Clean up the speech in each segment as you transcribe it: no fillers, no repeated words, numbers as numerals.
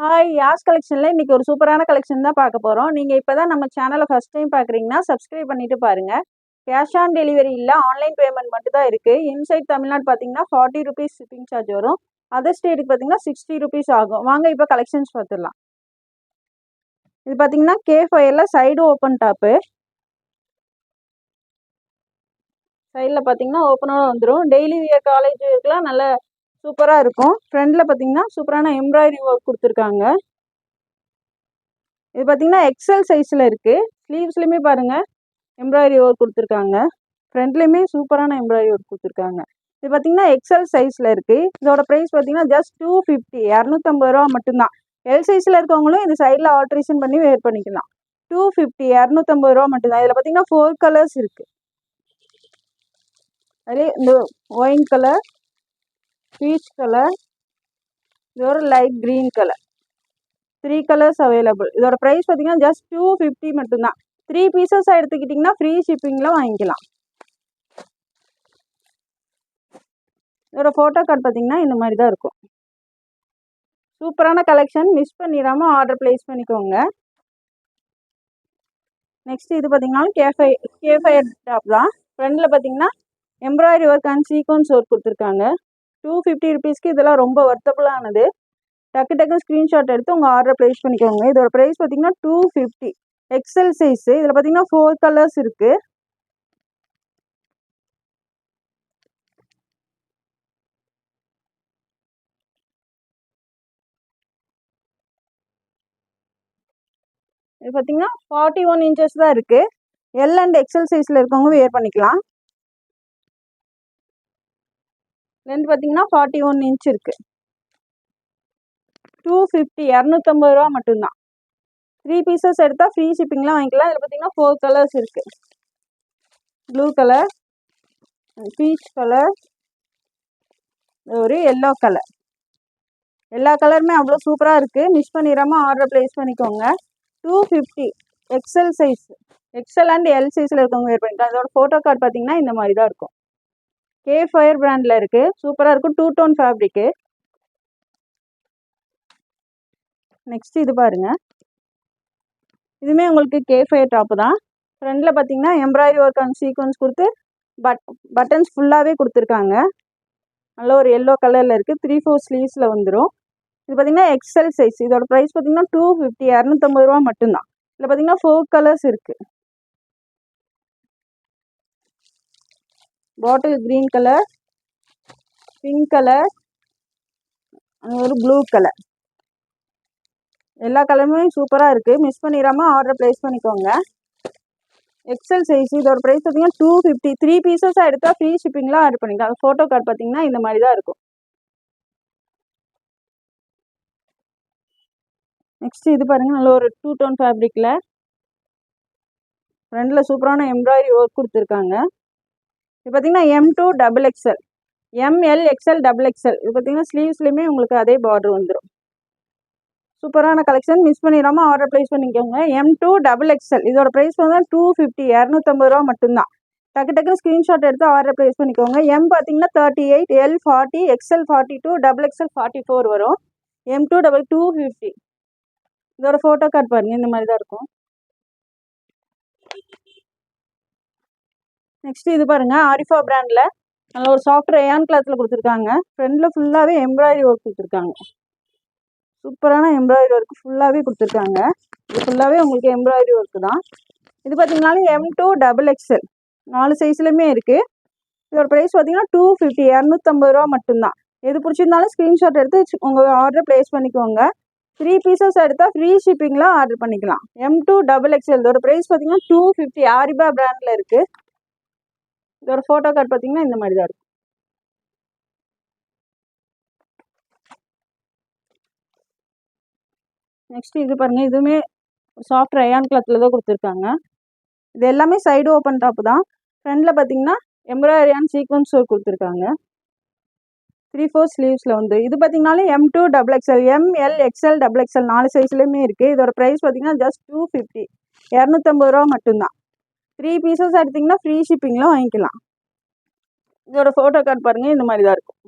Hi யாஸ் கலெக்ஷனில் இன்றைக்கி ஒரு சூப்பரான கலெக்ஷன் தான் பார்க்க போகிறோம். நீங்கள் இப்போ தான் நம்ம சேனலை ஃபஸ்ட் டைம் பார்க்குறீங்கன்னா சப்ஸ்கிரைப் பண்ணிவிட்டு பாருங்கள். கேஷ் ஆன் டெலிவரி இல்லை, ஆன்லைன் பேமெண்ட் மட்டும் தான் இருக்குது. இன்சைட் தமிழ்நாடு பார்த்தீங்கன்னா 40 ருபீஸ் ஷிப்பிங் சார்ஜ் வரும். அதர் ஸ்டேட்டுக்கு பார்த்தீங்கன்னா 60 ருபீஸ் ஆகும். வாங்க இப்போ கலெக்ஷன்ஸ் பார்த்துடலாம். இது பார்த்தீங்கன்னா K5ல சைடு ஓப்பன் டாப்பு. சைடில் பார்த்தீங்கன்னா ஓப்பனாக வந்துடும். டெய்லி வியர் காலேஜுக்கெலாம் நல்ல சூப்பராக இருக்கும். ஃப்ரண்டில் பார்த்தீங்கன்னா சூப்பரான எம்ப்ராய்டரி ஒர்க் கொடுத்துருக்காங்க. இது பார்த்தீங்கன்னா எக்ஸல் சைஸில் இருக்குது. ஸ்லீவ்ஸ்லையுமே பாருங்கள் எம்ப்ராய்டரி ஒர்க் கொடுத்துருக்காங்க. ஃப்ரண்ட்லேயுமே சூப்பரான எம்ப்ராய்டரி ஒர்க் கொடுத்துருக்காங்க. இது பார்த்தீங்கன்னா எக்ஸல் சைஸில் இருக்குது. இதோட ப்ரைஸ் பார்த்தீங்கன்னா ஜஸ்ட் 250, 250 ரூபா மட்டும்தான். எல் சைஸில் இருக்கவங்களும் இது சைடில் ஆல்ட்ரேஷன் பண்ணி வேர் பண்ணிக்கலாம். 250, 250 ரூபா மட்டும்தான். இதில் பார்த்தீங்கன்னா 4 கலர்ஸ் இருக்குது. அதே இந்த ஒயின் கலர், பீச் கலர், இது ஒரு light green colour, 3 colours available. இதோட ப்ரைஸ் பார்த்தீங்கன்னா ஜஸ்ட் 250 மட்டும்தான். 3 பீசஸாக எடுத்துக்கிட்டிங்கன்னா ஃப்ரீ ஷிப்பிங்கில் வாங்கிக்கலாம். இதோட ஃபோட்டோ கார்டு பார்த்தீங்கன்னா இந்த மாதிரி தான் இருக்கும். சூப்பரான கலெக்ஷன், மிஸ் பண்ணிடாமல் ஆர்டர் ப்ளேஸ் பண்ணிக்கோங்க. நெக்ஸ்ட் இது பார்த்தீங்கன்னா K5 டாப் தான். ஃப்ரண்டில் பார்த்தீங்கன்னா embroidery work and sequence work கொடுத்துருக்காங்க. 250 ருபீஸ்க்கு இதெல்லாம் ரொம்ப வர்த்தபுளானது. டக்கு ஸ்க்ரீன்ஷாட் எடுத்து உங்கள் ஆர்டர் ப்ளேஸ் பண்ணிக்கோங்க. இதோட ப்ரைஸ் பார்த்தீங்கன்னா 250, எக்ஸல் சைஸு. இதில் பார்த்தீங்கன்னா 4 கலர்ஸ் இருக்குது. இது பார்த்தீங்கன்னா 41 இன்ச்சஸ் தான் இருக்குது. எல் அண்ட் எக்ஸல் சைஸில் இருக்கவங்க வேர் பண்ணிக்கலாம். லென்த் பார்த்தீங்கன்னா 41 இன்ச் இருக்குது. 250, 250 ரூபா மட்டும்தான். 3 பீசஸ் எடுத்தால் ஃப்ரீ ஷிப்பிங்லாம் வாங்கிக்கலாம். இதில் பார்த்தீங்கன்னா 4 கலர்ஸ் இருக்குது. ப்ளூ கலர், பீச் கலர், ஒரு எல்லோ கலர். எல்லா கலருமே அவ்வளோ சூப்பராக இருக்குது. மிஸ் பண்ணிடாமல் ஆர்டர் ப்ளேஸ் பண்ணிக்கோங்க. 250, XL size. XL and L சைஸில் இருக்கவங்க வேர் பண்ணிக்கலாம். அதோட ஃபோட்டோ கார்டு பார்த்தீங்கன்னா இந்த மாதிரி தான் இருக்கும். K5 பிராண்டில் இருக்குது. சூப்பராக இருக்கும். 2 டோன் ஃபேப்ரிக்கு. நெக்ஸ்ட் இது பாருங்கள். இதுவுமே உங்களுக்கு K5 டாப்பு தான். ஃப்ரண்டில் பார்த்தீங்கன்னா எம்ப்ராய்டரி ஒர்க் அண்ட் சீக்வன்ஸ் கொடுத்து பட்டன்ஸ் ஃபுல்லாகவே கொடுத்துருக்காங்க. நல்ல ஒரு எல்லோ கலரில் இருக்குது. 3/4 ஸ்லீவ்ஸில் வந்துடும். இது பார்த்தீங்கன்னா எக்ஸல் சைஸ். இதோட ப்ரைஸ் பார்த்தீங்கன்னா 250, 250 ரூபா மட்டும்தான். இதில் பார்த்தீங்கன்னா 4 கலர்ஸ் இருக்குது. Bottle green colour, pink colour, ஒரு ப்ளூ கலர். எல்லா கலருமே சூப்பராக இருக்குது. மிஸ் பண்ணிடாமல் ஆர்டர் ப்ளேஸ் பண்ணிக்கோங்க. XL size. இதோட ப்ரைஸ் பார்த்தீங்கன்னா 250. 3 பீசஸாக எடுத்தால் ஃப்ரீ ஷிப்பிங்லாம் ஆர்டர் பண்ணிக்கலாம். அது ஃபோட்டோ கார்டு பார்த்தீங்கன்னா இந்த மாதிரி தான் இருக்கும். நெக்ஸ்ட் இது பாருங்கள். நல்ல ஒரு 2 டோன் ஃபேப்ரிக்கில் ஃப்ரண்டில் சூப்பரான எம்ப்ராய்டரி ஒர்க் கொடுத்துருக்காங்க. இது பார்த்தீங்கன்னா M2 XXL, ML, XL, XXL. இது பார்த்தீங்கன்னா ஸ்லீவ்ஸ்லையுமே உங்களுக்கு அதே பார்டர் வந்துடும். சூப்பரான கலெக்ஷன், மிஸ் பண்ணிடாமல் ஆர்டர் ப்ளேஸ் பண்ணிக்கோங்க. M2 XXL. இதோட ப்ரைஸ் வந்து 250, 250 ரூபா மட்டும்தான். டக்கு ஸ்க்ரீன்ஷாட் எடுத்து ஆர்டர் ப்ளேஸ் பண்ணிக்கோங்க. M பார்த்தீங்கன்னா 38, L 40, XL 42, XXL 44 வரும். M2 250. இதோட ஃபோட்டோ கார்டு பாருங்கள் இந்த மாதிரி தான் இருக்கும். நெக்ஸ்ட் இது பாருங்கள். ஆரிஃபா பிராண்டில் நல்ல ஒரு சாஃப்ட் ரேயான் கிளாத்தில் கொடுத்துருக்காங்க. ஃப்ரண்டில் ஃபுல்லாகவே எம்ப்ராய்டரி ஒர்க் கொடுத்துருக்காங்க. சூப்பரான எம்ப்ராய்டரி ஒர்க் ஃபுல்லாகவே கொடுத்துருக்காங்க. இது ஃபுல்லாகவே உங்களுக்கு எம்ப்ராய்டரி ஒர்க்கு தான். இது பார்த்தீங்கன்னாலும் M2 XXL 4 சைஸ்லையுமே இருக்குது. இதோட ப்ரைஸ் பார்த்தீங்கன்னா 250, 250 ரூபா மட்டும்தான். எது பிடிச்சிருந்தாலும் ஸ்க்ரீன்ஷாட் எடுத்து உங்கள் ஆர்டர் ப்ளேஸ் பண்ணிக்கோங்க. 3 பீசஸ் எடுத்தால் ஃப்ரீ ஷிப்பிங்கில் ஆர்டர் பண்ணிக்கலாம். M2 XXL. இதோட ப்ரைஸ் பார்த்தீங்கன்னா 250. ஆரிபா பிராண்டில் இருக்குது. இதோட ஃபோட்டோ கார்டு பார்த்தீங்கன்னா இந்த மாதிரி தான் இருக்கும். நெக்ஸ்ட் இது பாருங்கள். இதுவுமே சாஃப்ட் ரயான் கிளாத்தில் தான் கொடுத்துருக்காங்க. இது எல்லாமே சைடு ஓப்பன் டாப்பு தான். ஃப்ரண்டில் பார்த்தீங்கன்னா எம்ப்ராய்டரி அண்ட் சீக்வன்ஸ் ஒர்க் கொடுத்துருக்காங்க. 3/4 ஸ்லீவ்ஸில் வந்து இது பார்த்தீங்கன்னாலும் M2 XXL, ML, XL, XXL 4 சைஸ்லையுமே இருக்குது. இதோட ப்ரைஸ் பார்த்தீங்கன்னா ஜஸ்ட் 250, 250 ரூபா மட்டும்தான். 3 பீசஸ் எடுத்திங்கன்னா ஃப்ரீ ஷிப்பிங்கில் வாங்கிக்கலாம். இதோட ஃபோட்டோ கார்டு பாருங்கள் இந்த மாதிரி தான் இருக்கும்.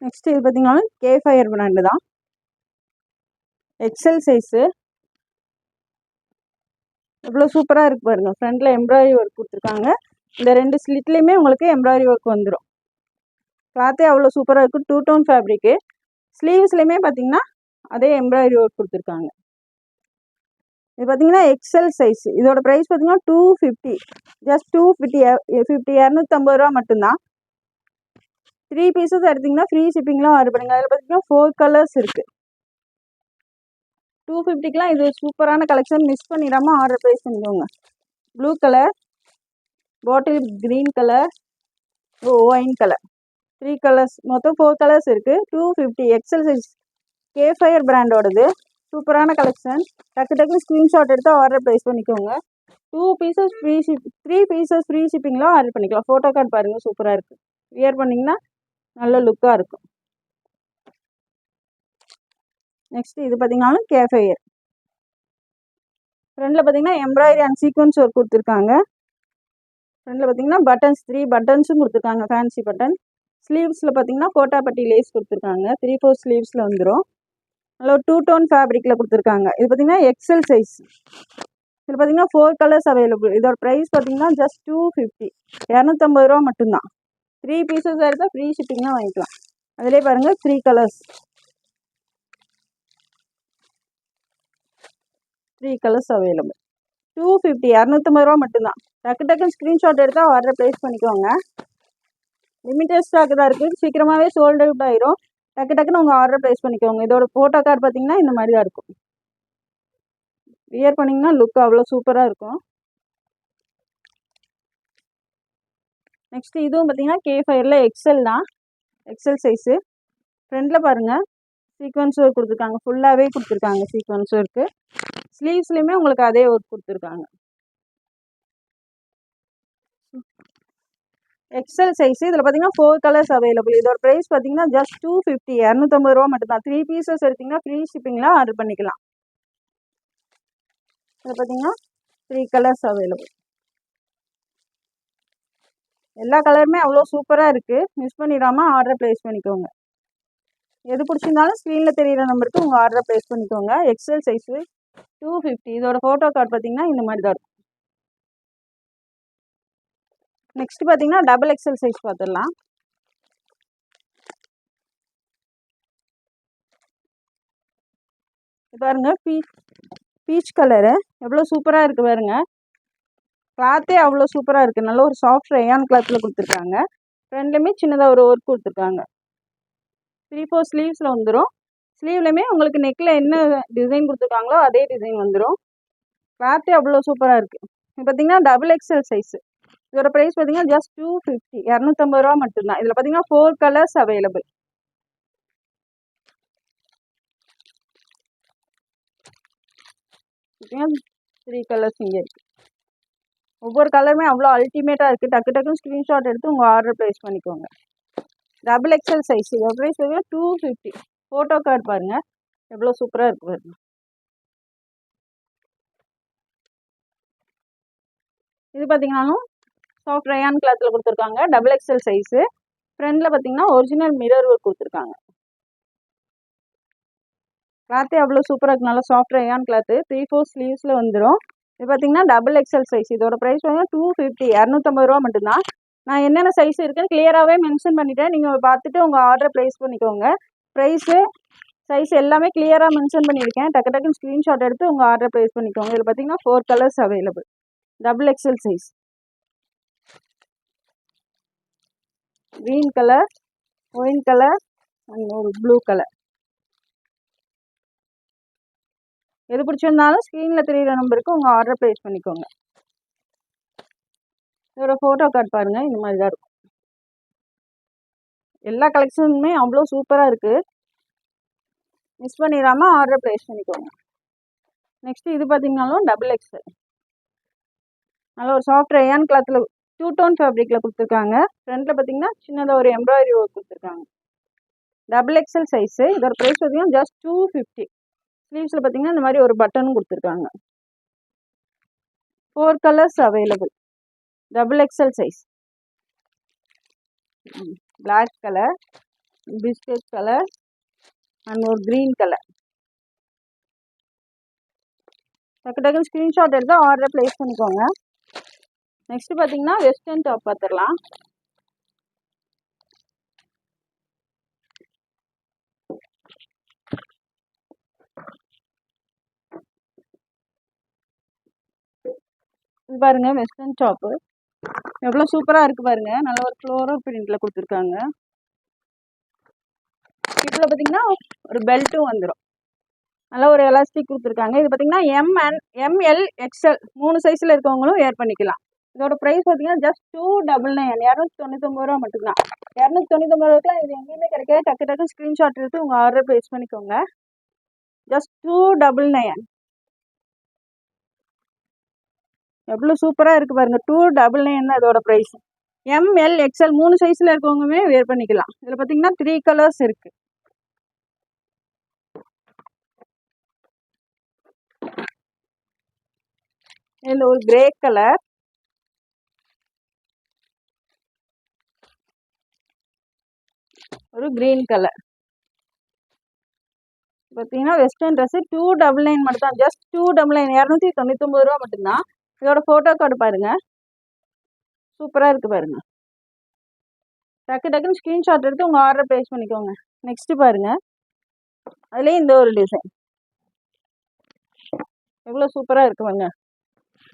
நெக்ஸ்ட் இது பார்த்தீங்கன்னா கேஃபயர் பிராண்டு தான், எக்ஸல் சைஸு. எவ்வளோ சூப்பராக இருக்குது பாருங்கள். ஃப்ரண்டில் எம்ப்ராய்டரி ஒர்க் கொடுத்துருக்காங்க. இந்த 2 ஸ்லிட்லேயுமே உங்களுக்கு எம்ப்ராய்டரி ஒர்க் வந்துடும். கிளாத்தே அவ்வளோ சூப்பராக இருக்குது. 2 டோன் ஃபேப்ரிக்கு. ஸ்லீவ்ஸ்லேயுமே பார்த்தீங்கன்னா அதே எம்ப்ராய்டரி ஒர்க் கொடுத்துருக்காங்க. இது பார்த்தீங்கன்னா எக்ஸல் சைஸ். இதோட ப்ரைஸ் பார்த்தீங்கன்னா 250, ஜஸ்ட் 250 250 மட்டும்தான். 3 பீசஸ் எடுத்திங்கன்னா ஃப்ரீ ஷிப்பிங்லாம் ஆர்டர் பண்ணுங்கள். அதில் பார்த்தீங்கன்னா 4 கலர்ஸ் இருக்குது. 250க்குலாம் இது சூப்பரான கலெக்ஷன். மிஸ் பண்ணிடாமல் ஆர்டர் ப்ளேஸ் பண்ணிக்கோங்க. ப்ளூ கலர், பாட்டில் green colour, wine colour, 3 colours, மொத்தம் 4 கலர்ஸ் இருக்குது. 250 எக்ஸல் சைஸ், கேஃபயர் பிராண்டோடது. சூப்பரான கலெக்ஷன். டக்குன்னு ஸ்க்ரீன்ஷாட் எடுத்து ஆர்டர் ப்ளேஸ் பண்ணிக்கோங்க. 2 pieces free ship, 3 pieces free ஷிப்பிங்லாம் ஆர்டர் பண்ணிக்கலாம். ஃபோட்டோ கார்டு பாருங்கள், சூப்பராக இருக்குது. வியர் பண்ணிங்கன்னா நல்ல லுக்காக இருக்கும். நெக்ஸ்ட் இது பார்த்தீங்கன்னா கேஃபயர். ஃப்ரண்டில் பார்த்தீங்கன்னா எம்ப்ராய்டரி அண்ட் சீக்வன்ஸ் ஒர்க் கொடுத்துருக்காங்க. ஃப்ரண்டில் பார்த்தீங்கன்னா பட்டன்ஸ், 3 பட்டன்ஸும் கொடுத்துருக்காங்க, ஃபேன்சி பட்டன். ஸ்லீவ்ஸில் பார்த்தீங்கன்னா கோட்டாப்பட்டி லேஸ் கொடுத்துருக்காங்க. 3/4 ஸ்லீவ்ஸில் வந்துடும். நல்ல ஒரு 2 டோன் ஃபேப்ரிக்கில் கொடுத்துருக்காங்க. இது பார்த்தீங்கன்னா எக்ஸல் சைஸ். இதில் பார்த்தீங்கன்னா 4 கலர்ஸ் அவைலபிள். இதோட ப்ரைஸ் பார்த்தீங்கன்னா ஜஸ்ட் 250, 250 மட்டும்தான். 3 பீசஸ் எடுத்தால் ஃப்ரீ ஷிப்பிங்லாம் வாங்கிக்கலாம். அதிலே பாருங்கள் 3 கலர்ஸ், 3 கலர்ஸ் அவைலபிள். 250, 250 மட்டும்தான். டக்குன்னு ஸ்க்ரீன்ஷாட் எடுத்தால் ஆர்டர் ப்ளேஸ் பண்ணிக்கோங்க. லிமிட்டட் ஸ்டாக் தான் இருக்குது. சீக்கிரமாகவே சோல்ட் அவுட் ஆயிரும். டக்குன்னு உங்கள் ஆர்டர் ப்ளேஸ் பண்ணிக்கோங்க. இதோட ஃபோட்டோ கார்டு பார்த்தீங்கன்னா இந்த மாதிரி தான் இருக்கும். வியர் பண்ணிங்கன்னா லுக் அவ்வளோ சூப்பராக இருக்கும். நெக்ஸ்ட் இதுவும் பார்த்தீங்கன்னா கேஃபயரில் எக்ஸல் தான், எக்ஸல் சைஸு. ஃப்ரண்டில் பாருங்கள் சீக்வன்ஸ் ஒர்க் கொடுத்துருக்காங்க. ஃபுல்லாகவே கொடுத்துருக்காங்க சீக்வன்ஸ் ஒர்க்கு. ஸ்லீவ்ஸ்லேயுமே உங்களுக்கு அதே ஒர்க் கொடுத்துருக்காங்க. XL size. இதில் பார்த்தீங்கன்னா 4 கலர்ஸ் அவைலபிள். இதோட ப்ரைஸ் பார்த்தீங்கன்னா ஜஸ்ட் 250, 250 மட்டும்தான். 3 பீசஸ் எடுத்திங்கன்னா ஃப்ரீ ஷிப்பிங்லாம் ஆர்டர் பண்ணிக்கலாம். இதில் பார்த்தீங்கன்னா 3 கலர்ஸ் அவைலபிள். எல்லா கலருமே அவ்வளோ சூப்பராக இருக்குது. மிஸ் பண்ணிடாமல் ஆர்டர் ப்ளேஸ் பண்ணிக்கோங்க. எது பிடிச்சிருந்தாலும் ஸ்க்ரீனில் தெரியிற நம்பருக்கு உங்கள் ஆர்டரை ப்ளேஸ் பண்ணிக்கோங்க. XL size 250. இதோட ஃபோட்டோ கார்டு பார்த்தீங்கன்னா இந்த மாதிரி தான் இருக்கும். நெக்ஸ்ட் பார்த்தீங்கன்னா டபுள் எக்ஸல் சைஸ் பார்த்துடலாம். பாருங்க பீச் கலரு எவ்வளோ சூப்பராக இருக்குது பாருங்க. கிளாத்தே அவ்வளோ சூப்பராக இருக்குது. நல்ல ஒரு சாஃப்ட் ரயான் கிளாத்தில் கொடுத்துருக்காங்க. ஃப்ரண்ட்லேயுமே சின்னதாக ஒரு ஒர்க் கொடுத்துருக்காங்க. 3/4 ஸ்லீவ்ஸில் வந்துடும். ஸ்லீவ்லையுமே உங்களுக்கு நெக்கில் என்ன டிசைன் கொடுத்துருக்காங்களோ அதே டிசைன் வந்துடும். கிளாத்தே அவ்வளோ சூப்பராக இருக்குது. இது பார்த்தீங்கன்னா டபுள் எக்ஸல் சைஸு. இதோட ப்ரைஸ் பார்த்தீங்கன்னா ஜஸ்ட் 250, 250 மட்டும்தான். இதில் பார்த்தீங்கன்னா 4 கலர்ஸ் அவைலபிள். பார்த்தீங்கன்னா 3 கலர்ஸ் இங்கே இருக்குது. ஒவ்வொரு கலருமே அவ்வளோ அல்டிமேட்டாக இருக்குது. டக்குன்னு ஸ்க்ரீன்ஷாட் எடுத்து உங்கள் ஆர்டர் ப்ளேஸ் பண்ணிக்கோங்க. Double XL size. இதோட ப்ரைஸ் பார்த்தீங்கன்னா 250. ஃபோட்டோ கார்டு பாருங்கள் எவ்வளோ சூப்பராக இருக்குது பாருங்க. இது பார்த்தீங்கன்னாலும் சாஃப்ட் ரயான் கிளாத்தில் கொடுத்துருக்காங்க. Double XL size. ஃப்ரண்டில் பார்த்தீங்கன்னா ஒரிஜினல் மிரர் ஒர்க் கொடுத்துருக்காங்க. கிளாத்தே அவ்வளோ சூப்பராக இருக்குது. நல்லா சாஃப்ட் ரயான் கிளாத்து. 3/4 ஸ்லீவ்ஸில் வந்துடும். இது பார்த்தீங்கன்னா டபுள் எக்ஸல் சைஸ். இதோட ப்ரைஸ் பார்த்தீங்கன்னா 250, 250 மட்டும்தான். நான் என்னென்ன சைஸ் இருக்குன்னு கிளியராகவே மென்ஷன் பண்ணிட்டேன். நீங்கள் பார்த்துட்டு உங்கள் ஆர்டரை ப்ளேஸ் பண்ணிக்கோங்க. ப்ரைஸு சைஸ் எல்லாமே கிளியராக மென்ஷன் பண்ணியிருக்கேன். டக்குன்னு ஸ்க்ரீன்ஷாட் எடுத்து உங்கள் ஆர்டரை ப்ளேஸ் பண்ணிக்கோங்க. இதில் பார்த்தீங்கன்னா 4 colours available. Double XL size. Green colour, wine colour and ஒரு ப்ளூ கலர். எது பிடிச்சிருந்தாலும் ஸ்க்ரீனில் தெரியிற நம்பருக்கு உங்கள் ஆர்டரை ப்ளேஸ் பண்ணிக்கோங்க. இதோட ஃபோட்டோ கார்டு பாருங்கள் இந்த மாதிரி தான் இருக்கும். எல்லா கலெக்ஷனுமே அவ்வளோ சூப்பராக இருக்குது. மிஸ் பண்ணிடாமல் ஆர்டர் ப்ளேஸ் பண்ணிக்கோங்க. நெக்ஸ்ட் இது பார்த்தீங்கன்னாலும் டபுள் எக்ஸல். நல்ல ஒரு சாஃப்ட் ரயான் கிளாத்தில் 2 டோன் ஃபேப்ரிக்கில் கொடுத்துருக்காங்க. ஃப்ரண்ட்டில் பார்த்தீங்கன்னா சின்னதாக ஒரு எம்ப்ராய்டரி ஒர்க் கொடுத்துருக்காங்க. Double XL size. இதோட ப்ரைஸ் பார்த்தீங்கன்னா ஜஸ்ட் 250. ஸ்லீவ்ஸில் பார்த்தீங்கன்னா இந்த மாதிரி ஒரு பட்டனும் கொடுத்துருக்காங்க. 4 colours available. Double XL size. Black colour, biscuit colour and ஒரு க்ரீன் கலர். டக்கு டக்குன்னு ஸ்க்ரீன்ஷாட் எடுத்து ஆர்டரை ப்ளேஸ் பண்ணிக்கோங்க. நெக்ஸ்ட் பார்த்தீங்கன்னா வெஸ்டர்ன் டாப் பார்த்துடலாம். இது பாருங்க வெஸ்டர்ன் டாப்பு எவ்வளோ சூப்பராக இருக்குது பாருங்க. நல்ல ஒரு ஃப்ளோரல் பிரிண்டில் கொடுத்துருக்காங்க. இதில் பார்த்தீங்கன்னா ஒரு பெல்ட்டும் வந்துடும். நல்ல ஒரு எலாஸ்டிக் கொடுத்துருக்காங்க. இது பார்த்தீங்கன்னா ML XL 3 சைஸில் இருக்கவங்களும் வேர் பண்ணிக்கலாம். இதோட ப்ரைஸ் பார்த்தீங்கன்னா ஜஸ்ட் 299 299 ரூபா மட்டும்தான். 299 ரூபாய்க்குலாம் இது எங்கேயுமே கிடைக்காது. டக்கு டக்கு ஸ்க்ரீன்ஷாட் எடுத்து உங்கள் ஆர்டர் ப்ளேஸ் பண்ணிக்கோங்க. ஜஸ்ட் 299. எவ்வளோ சூப்பராக இருக்குது பாருங்கள். 299 தான் இதோட ப்ரைஸ். ML XL 3 சைஸில் இருக்கவங்களுமே வேர் பண்ணிக்கலாம். இதில் பார்த்தீங்கன்னா 3 கலர்ஸ் இருக்குது. இதில் ஒரு கிரே கலர், ஒரு க்ரீன் கலர். பார்த்தீங்கன்னா வெஸ்டர்ன் ட்ரெஸ்ஸு 299 மட்டும் தான். ஜஸ்ட் 299 299 ரூபா மட்டும்தான். இதோட ஃபோட்டோ கார்டு பாருங்கள். சூப்பராக இருக்குது பாருங்கள். டக்கு டக்குன்னு ஸ்க்ரீன்ஷாட் எடுத்து உங்கள் ஆர்டர் ப்ளேஸ் பண்ணிக்கோங்க. நெக்ஸ்ட்டு பாருங்கள். அதுலேயே இந்த ஒரு டிசைன் எவ்வளோ சூப்பராக இருக்குது பாருங்க.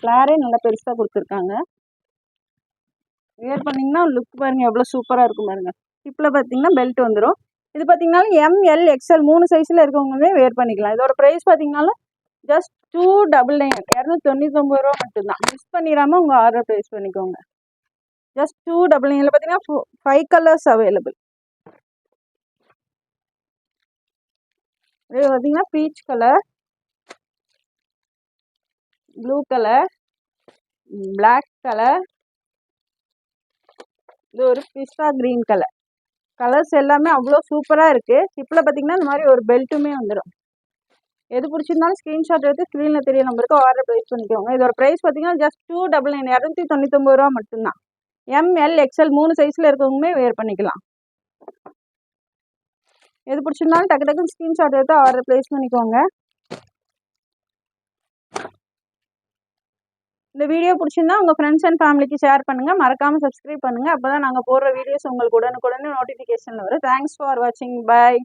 ஃப்ளாரே நல்லா பெருசாக கொடுத்துருக்காங்க. வேர் பண்ணிங்கன்னா லுக் பாருங்கள் எவ்வளோ சூப்பராக இருக்கும் பாருங்கள். ஹிப்பில் பார்த்தீங்கன்னா பெல்ட் வந்துடும். இது பார்த்தீங்கன்னாலும் ML XL 3 சைஸில் இருக்கவங்களுமே வேர் பண்ணிக்கலாம். இதோட ப்ரைஸ் பார்த்தீங்கன்னாலும் ஜஸ்ட் 299 299 ரூபா மட்டும்தான். மிஸ் பண்ணிடாமல் உங்கள் ஆர்டர் ப்ளேஸ் பண்ணிக்கோங்க. ஜஸ்ட் 299. இதில் பார்த்தீங்கன்னா 5 கலர்ஸ் அவைலபிள். இது பார்த்தீங்கன்னா peach colour, blue colour, black colour, இது ஒரு பிஸ்தா க்ரீன் கலர். கலர்ஸ் எல்லாமே அவ்வளோ சூப்பராக இருக்குது. ஹிப்பில் பார்த்தீங்கன்னா இந்த மாதிரி ஒரு பெல்ட்டுமே வந்துடும். எது பிடிச்சிருந்தாலும் ஸ்க்ரீன்ஷாட் எடுத்து ஸ்க்ரீனில் தெரிய நம்பருக்கு ஆர்டர் ப்ளேஸ் பண்ணிக்கோங்க. இதோட ப்ரைஸ் பார்த்தீங்கன்னா ஜஸ்ட் 299 299 ரூபா மட்டும்தான். ML XL 3 சைஸில் இருக்கவங்களுமே வேர் பண்ணிக்கலாம். எது பிடிச்சிருந்தாலும் டக்கு டக்குன்னு ஸ்க்ரீன்ஷாட் எடுத்து ஆர்டர் ப்ளேஸ் பண்ணிக்கோங்க. இந்த வீடியோ பிடிச்சிருந்தா உங்கள் ஃப்ரெண்ட்ஸ் அண்ட் ஃபேமிலிக்கு ஷேர் பண்ணுங்கள். மறக்காமல் சப்ஸ்கிரைப் பண்ணுங்கள். அப்போ தான் நாங்கள் போடுற வீடியோஸ் உங்களுக்கு உடனுக்குடனே நோட்டிஃபிகேஷனில் வரும். தேங்க்ஸ் ஃபார் வாட்சிங். பை.